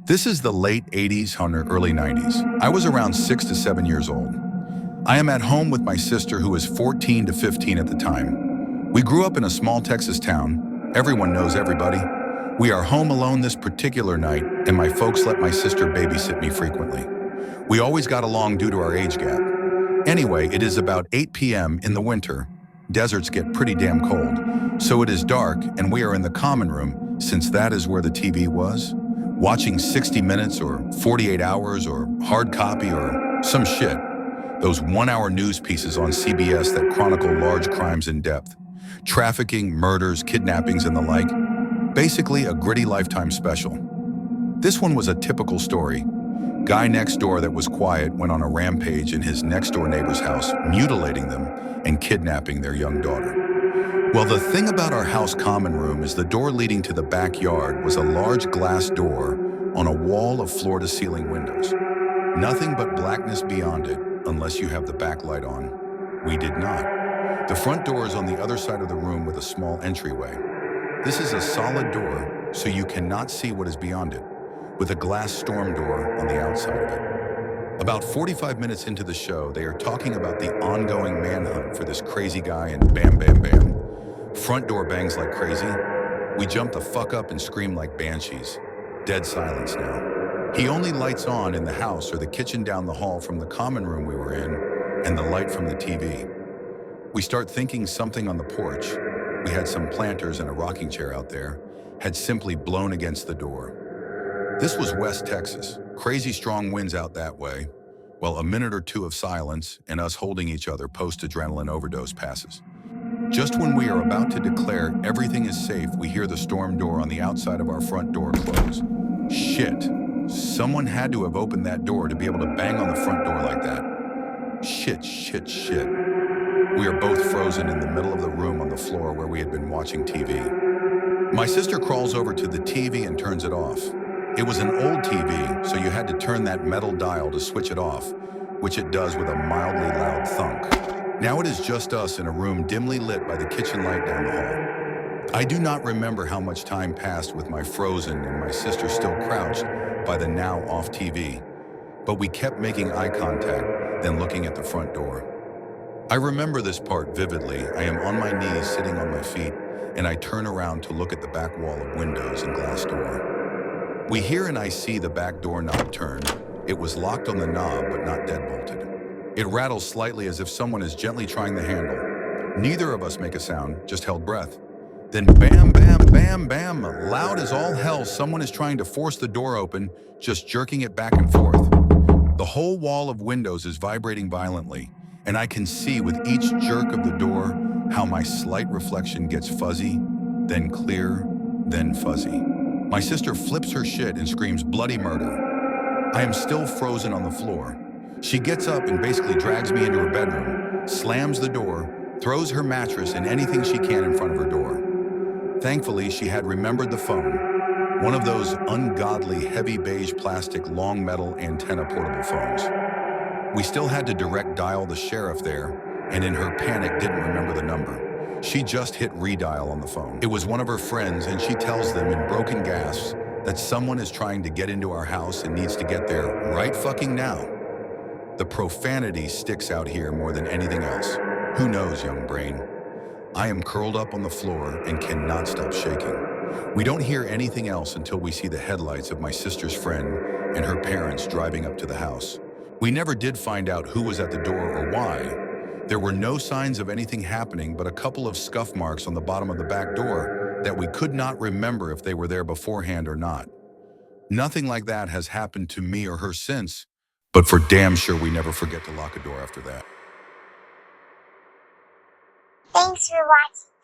This is the late 80s or early 90s. I was around 6 to 7 years old. I am at home with my sister who is 14 to 15 at the time. We grew up in a small Texas town. Everyone knows everybody. We are home alone this particular night, and my folks let my sister babysit me frequently. We always got along due to our age gap. Anyway, it is about 8 p.m. in the winter. Deserts get pretty damn cold, so it is dark and we are in the common room since that is where the TV was. Watching 60 Minutes or 48 Hours or Hard Copy or some shit. Those 1-hour news pieces on CBS that chronicle large crimes in depth. Trafficking, murders, kidnappings, and the like. Basically a gritty Lifetime special. This one was a typical story. Guy next door that was quiet went on a rampage in his next door neighbor's house, mutilating them and kidnapping their young daughter. Well, the thing about our house common room is the door leading to the backyard was a large glass door on a wall of floor-to-ceiling windows. Nothing but blackness beyond it, unless you have the backlight on. We did not. The front door is on the other side of the room with a small entryway. This is a solid door, so you cannot see what is beyond it, with a glass storm door on the outside of it. About 45 minutes into the show, they are talking about the ongoing manhunt for this crazy guy, and bam, bam, bam. Front door bangs like crazy. We jump the fuck up and scream like banshees. Dead silence now. He only lights on in the house or the kitchen down the hall from the common room we were in, and the light from the TV. We start thinking something on the porch, we had some planters and a rocking chair out there, had simply blown against the door. This was West Texas, crazy strong winds out that way. Well, a minute or two of silence and us holding each other post-adrenaline overdose passes. Just when we are about to declare everything is safe, we hear the storm door on the outside of our front door close. Shit. Someone had to have opened that door to be able to bang on the front door like that. Shit, shit, shit. We are both frozen in the middle of the room on the floor where we had been watching TV. My sister crawls over to the TV and turns it off. It was an old TV, so you had to turn that metal dial to switch it off, which it does with a mildly loud thunk. Now it is just us in a room dimly lit by the kitchen light down the hall. I do not remember how much time passed with my frozen and my sister still crouched by the now off TV, but we kept making eye contact, then looking at the front door. I remember this part vividly. I am on my knees sitting on my feet, and I turn around to look at the back wall of windows and glass door. We hear and I see the back door knob turn. It was locked on the knob, but not deadbolted. It rattles slightly as if someone is gently trying the handle. Neither of us make a sound, just held breath. Then bam, bam, bam, bam, loud as all hell, someone is trying to force the door open, just jerking it back and forth. The whole wall of windows is vibrating violently, and I can see with each jerk of the door how my slight reflection gets fuzzy, then clear, then fuzzy. My sister flips her shit and screams bloody murder. I am still frozen on the floor. She gets up and basically drags me into her bedroom, slams the door, throws her mattress and anything she can in front of her door. Thankfully, she had remembered the phone, one of those ungodly heavy beige plastic long metal antenna portable phones. We still had to direct dial the sheriff there, and in her panic didn't remember the number. She just hit redial on the phone. It was one of her friends, and she tells them in broken gasps that someone is trying to get into our house and needs to get there right fucking now. The profanity sticks out here more than anything else. Who knows, young brain? I am curled up on the floor and cannot stop shaking. We don't hear anything else until we see the headlights of my sister's friend and her parents driving up to the house. We never did find out who was at the door or why. There were no signs of anything happening but a couple of scuff marks on the bottom of the back door that we could not remember if they were there beforehand or not. Nothing like that has happened to me or her since, but for damn sure we never forget to lock a door after that. Thanks for watching.